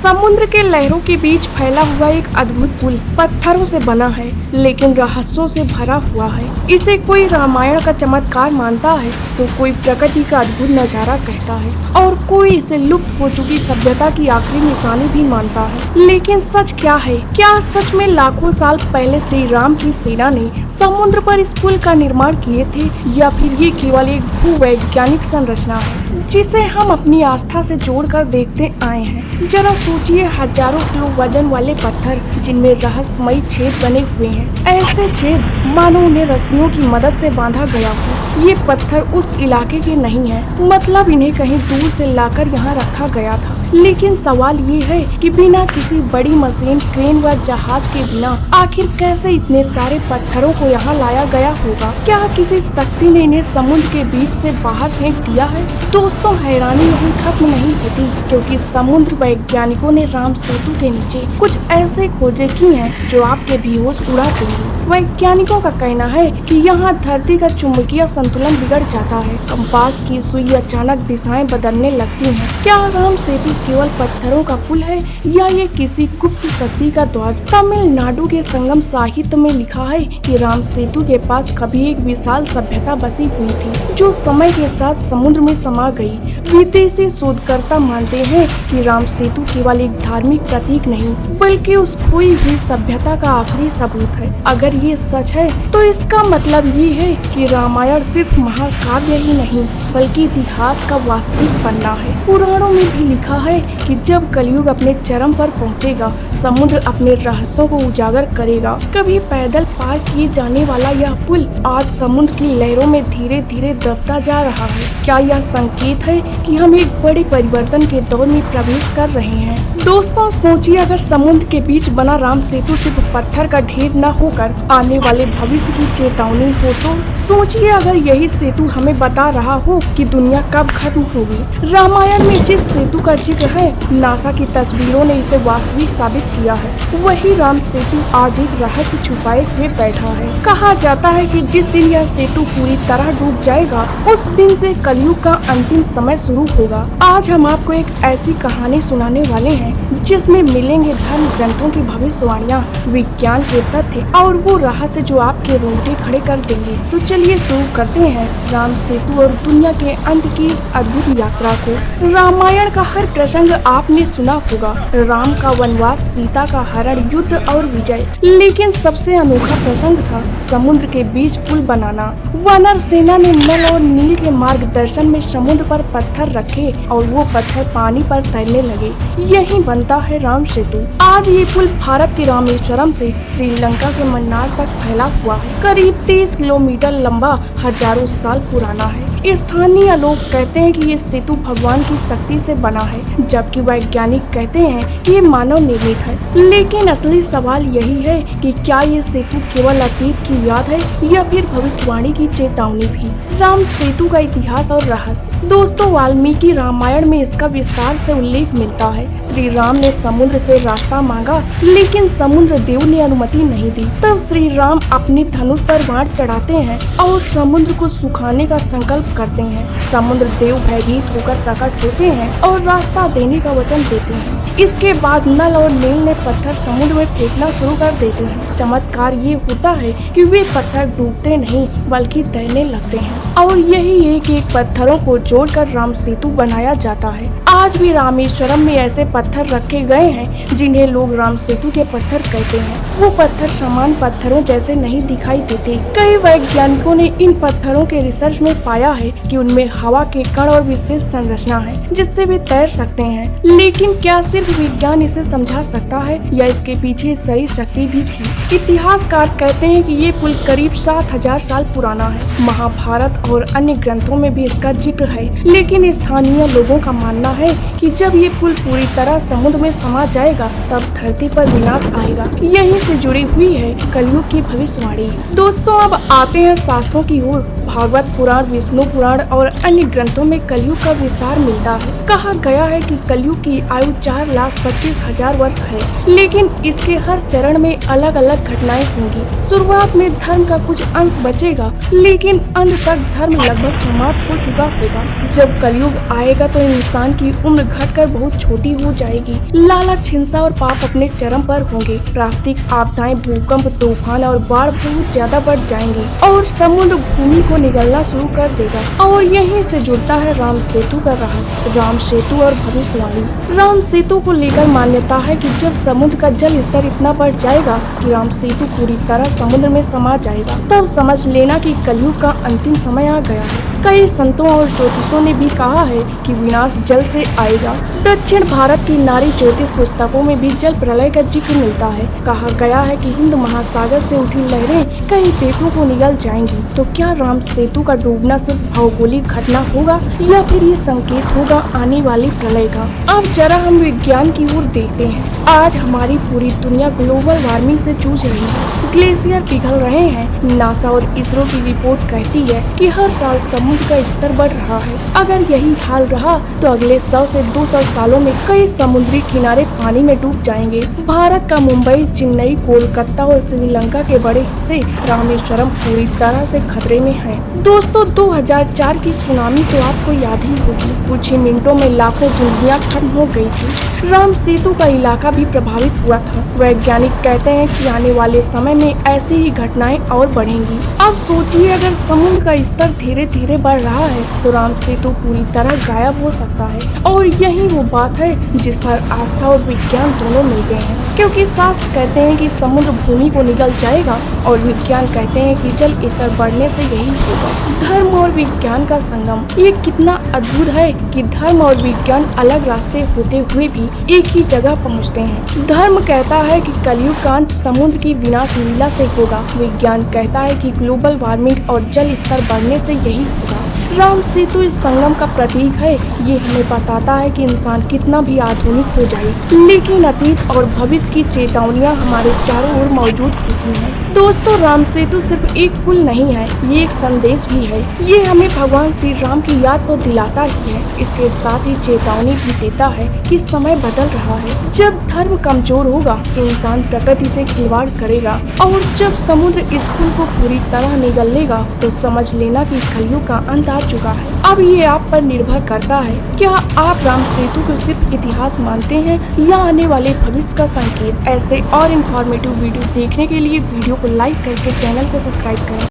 समुद्र के लहरों के बीच फैला हुआ एक अद्भुत पुल पत्थरों से बना है, लेकिन रहस्यों से भरा हुआ है। इसे कोई रामायण का चमत्कार मानता है, तो कोई प्रकृति का अद्भुत नजारा कहता है, और कोई इसे लुप्त हो चुकी सभ्यता की आखिरी निशानी भी मानता है। लेकिन सच क्या है? क्या सच में लाखों साल पहले श्री राम की सेना ने समुद्र पर इस पुल का निर्माण किए थे, या फिर ये केवल एक भूवैज्ञानिक संरचना है जिसे हम अपनी आस्था से जोड़कर देखते आए हैं? जरा सोचिए, हजारों किलो वजन वाले पत्थर जिनमें रहस्यमयी छेद बने हुए हैं, ऐसे छेद मानो उन्हें रस्सियों की मदद से बांधा गया हो। ये पत्थर उस इलाके के नहीं है, मतलब इन्हें कहीं दूर से लाकर यहाँ रखा गया था। लेकिन सवाल ये है कि बिना किसी बड़ी मशीन, क्रेन व जहाज के बिना आखिर कैसे इतने सारे पत्थरों को यहाँ लाया गया होगा? क्या किसी शक्ति ने इन्हें समुद्र के बीच से बाहर फेंक दिया है? दोस्तों, हैरानी यही खत्म नहीं होती, क्योंकि समुद्र वैज्ञानिकों ने राम सेतु के नीचे कुछ ऐसे खोजें की हैं जो आपके बेहोश उड़ा देंगे। वैज्ञानिकों का कहना है कि यहाँ धरती का चुंबकीय संतुलन बिगड़ जाता है, कंपास की सुई अचानक दिशाएं बदलने लगती हैं। क्या राम सेतु केवल पत्थरों का पुल है, या ये किसी गुप्त शक्ति का द्वार? तमिलनाडु के संगम साहित्य में लिखा है कि राम सेतु के पास कभी एक विशाल सभ्यता बसी हुई थी, जो समय के साथ समुद्र में समा गई। विदेशी शोधकर्ता मानते हैं कि राम सेतु केवल एक धार्मिक प्रतीक नहीं, बल्कि उस खोई हुई सभ्यता का आखिरी सबूत है। अगर ये सच है, तो इसका मतलब ये है कि रामायण सिर्फ महाकाव्य ही नहीं, बल्कि इतिहास का वास्तविक पन्ना है। पुराणों में भी लिखा है कि जब कलयुग अपने चरम पर पहुंचेगा, समुद्र अपने रहस्यों को उजागर करेगा। कभी पैदल पार किए जाने वाला यह पुल आज समुद्र की लहरों में धीरे धीरे दबता जा रहा है। क्या यह संकेत है कि हम एक बड़े परिवर्तन के दौर में प्रवेश कर रहे हैं? दोस्तों, सोचिए, अगर समुद्र के बीच बना राम सेतु सिर्फ पत्थर का ढेर न होकर आने वाले भविष्य की चेतावनी हो, तो सोचिए अगर यही सेतु हमें बता रहा हो कि दुनिया कब खत्म होगी। रामायण में जिस सेतु का जिक्र है, नासा की तस्वीरों ने इसे वास्तविक साबित किया है। वही राम सेतु आज एक रहस्य छुपाए हुए बैठा है। कहा जाता है कि जिस दिन यह सेतु पूरी तरह डूब जाएगा, उस दिन से कलयुग का अंतिम समय शुरू होगा। आज हम आपको एक ऐसी कहानी सुनाने वाले हैं जिसमें मिलेंगे धर्म ग्रंथों की भविष्यवाणियाँ, विज्ञान के तथ्य और वो रहस्य जो आपके रोंगटे खड़े कर देंगे। तो चलिए शुरू करते हैं राम सेतु और दुनिया के अंत की इस अद्भुत यात्रा को। रामायण का हर प्रसंग आपने सुना होगा, राम का वनवास, सीता का हरण, युद्ध और विजय। लेकिन सबसे अनोखा प्रसंग था समुद्र के बीच पुल बनाना। वानर सेना ने नल और नील के मार्गदर्शन में समुद्र पर पत्थर रखे और वो पत्थर पानी पर तैरने लगे। यही बनता है राम सेतु। आज ये पुल भारत के रामेश्वरम से श्रीलंका के मन्नार तक फैला हुआ है। करीब 30 किलोमीटर लंबा, हजारों साल पुराना है। स्थानीय लोग कहते हैं कि ये सेतु भगवान की शक्ति से बना है, जबकि वैज्ञानिक कहते हैं कि ये मानव निर्मित है। लेकिन असली सवाल यही है कि क्या ये सेतु केवल अतीत की याद है, या फिर भविष्यवाणी की चेतावनी भी? राम सेतु का इतिहास और रहस्य। दोस्तों, वाल्मीकि रामायण में इसका विस्तार से उल्लेख मिलता है। श्री राम ने समुद्र से रास्ता मांगा, लेकिन समुद्र देव ने अनुमति नहीं दी। तब श्री राम अपने धनुष पर बाण चढ़ाते हैं और समुद्र को सुखाने का संकल्प करते हैं। समुद्र देव भयभीत होकर प्रकट होते हैं और रास्ता देने का वचन देते हैं। इसके बाद नल और नील ने पत्थर समुद्र में फेंकना शुरू कर देते हैं। चमत्कार ये होता है कि वे पत्थर डूबते नहीं, बल्कि तैरने लगते हैं, और यही एक एक पत्थरों को जोड़कर राम सेतु बनाया जाता है। आज भी रामेश्वरम में ऐसे पत्थर रखे गए हैं जिन्हें लोग राम सेतु के पत्थर कहते हैं। वो पत्थर समान पत्थरों जैसे नहीं दिखाई देते। कई वैज्ञानिकों ने इन पत्थरों के रिसर्च में पाया है कि उनमें हवा के कण और विशेष संरचना है, जिससे वे तैर सकते हैं। लेकिन क्या सिर्फ विज्ञान इसे समझा सकता है, या इसके पीछे ईश्वरीय शक्ति भी थी? इतिहासकार कहते हैं कि ये पुल करीब 7000 साल पुराना है। महाभारत और अन्य ग्रंथों में भी इसका जिक्र है। लेकिन स्थानीय लोगों का मानना है कि जब ये पुल पूरी तरह समुद्र में समा जाएगा, तब धरती पर विनाश आएगा। यहीं से जुड़ी हुई है कलयुग की भविष्यवाणी। दोस्तों, अब आते हैं शास्त्रों की ओर। भागवत पुराण, विष्णु पुराण और अन्य ग्रंथों में कलयुग का विस्तार मिलता है। कहा गया है कि कलयुग की आयु 4,25,000 वर्ष है, लेकिन इसके हर चरण में अलग अलग घटनाएं होंगी। शुरुआत में धर्म का कुछ अंश बचेगा, लेकिन अंत तक धर्म लगभग समाप्त हो चुका होगा। जब कलयुग आएगा तो इंसान की की उम्र घटकर बहुत छोटी हो जाएगी। लालच, हिंसा और पाप अपने चरम पर होंगे। प्राकृतिक आपदाएं, भूकंप, तूफान और बाढ़ बहुत ज्यादा बढ़ जाएंगे और समुद्र भूमि को निगलना शुरू कर देगा। और यहीं से जुड़ता है राम सेतु का रहस्य। राम सेतु और भविष्यवाणी। राम सेतु को लेकर मान्यता है कि जब समुद्र का जल स्तर इतना बढ़ जाएगा कि राम सेतु पूरी तरह समुद्र में समा जाएगा, तब समझ लेना कि कलयुग का अंतिम समय आ गया है। कई संतों और ज्योतिषों ने भी कहा है कि विनाश जल से आएगा। दक्षिण भारत की नारी ज्योतिष पुस्तकों में भी जल प्रलय का जिक्र मिलता है। कहा गया है कि हिंद महासागर से उठी लहरें कई देशों को निगल जाएंगी। तो क्या राम सेतु का डूबना सिर्फ भौगोलिक घटना होगा या फिर ये संकेत होगा आने वाली प्रलय का? अब जरा हम विज्ञान की ओर देखते हैं। आज हमारी पूरी दुनिया ग्लोबल वार्मिंग से जूझ रही है। ग्लेशियर पिघल रहे हैं। नासा और इसरो की रिपोर्ट कहती है कि हर साल समुद्र का स्तर बढ़ रहा है। अगर यही हाल रहा तो अगले 100 से 200 सालों में कई समुद्री किनारे पानी में डूब जाएंगे। भारत का मुंबई, चेन्नई, कोलकाता और श्रीलंका के बड़े हिस्से, रामेश्वरम पूरी तरह से खतरे में है। दोस्तों, 2004 की सुनामी तो आपको याद ही होगी। कुछ ही मिनटों में लाखों जिंदगियां खत्म हो गई थी। राम सेतु का इलाका भी प्रभावित हुआ था। वैज्ञानिक कहते हैं कि आने वाले समय में ऐसी ही घटनाएं और बढ़ेंगी। अब सोचिए, अगर समुद्र का स्तर धीरे धीरे बढ़ रहा है तो राम सेतु पूरी तरह गायब हो सकता है। और यही वो बात है जिस पर आस्था और विज्ञान दोनों मिल गए हैं, क्योंकि शास्त्र कहते हैं कि समुद्र भूमि को निगल जाएगा और विज्ञान कहते हैं कि जल स्तर बढ़ने से यही होगा। धर्म और विज्ञान का संगम, ये कितना अद्भुत है कि धर्म और विज्ञान अलग रास्ते होते हुए भी एक ही जगह पहुंचते हैं। धर्म कहता है कि कलयुग का अंत समुद्र की विनाश लीला से होगा। विज्ञान कहता है कि ग्लोबल वार्मिंग और जल स्तर बढ़ने से यही होगा। राम सेतु इस संगम का प्रतीक है। ये हमें बताता है कि इंसान कितना भी आधुनिक हो जाए, लेकिन अतीत और भविष्य की चेतावनियां हमारे चारों ओर मौजूद होती हैं। दोस्तों, राम सेतु सिर्फ एक पुल नहीं है, ये एक संदेश भी है। ये हमें भगवान श्री राम की याद तो दिलाता ही है, इसके साथ ही चेतावनी भी देता है कि समय बदल रहा है। जब धर्म कमजोर होगा, इंसान प्रकृति से खिलवाड़ करेगा और जब समुद्र इस पुल को पूरी तरह निगल लेगा तो समझ लेना कि कलयुग का अंत आ चुका है। अब ये आप पर निर्भर करता है, क्या आप राम सेतु को सिर्फ इतिहास मानते हैं या आने वाले भविष्य का संकेत। ऐसे और इन्फॉर्मेटिव वीडियो देखने के लिए वीडियो को लाइक करके चैनल को सब्सक्राइब करें।